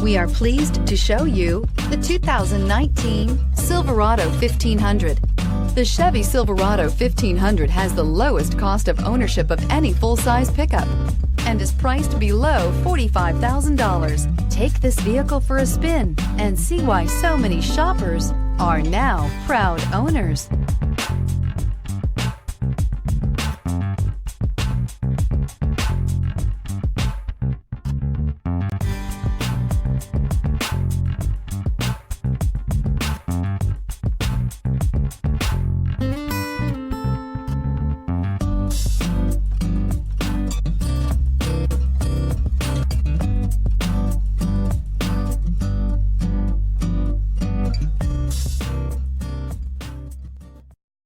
We are pleased to show you the 2019 Silverado 1500. The Chevy Silverado 1500 has the lowest cost of ownership of any full-size pickup and is priced below $45,000. Take this vehicle for a spin and see why so many shoppers are now proud owners.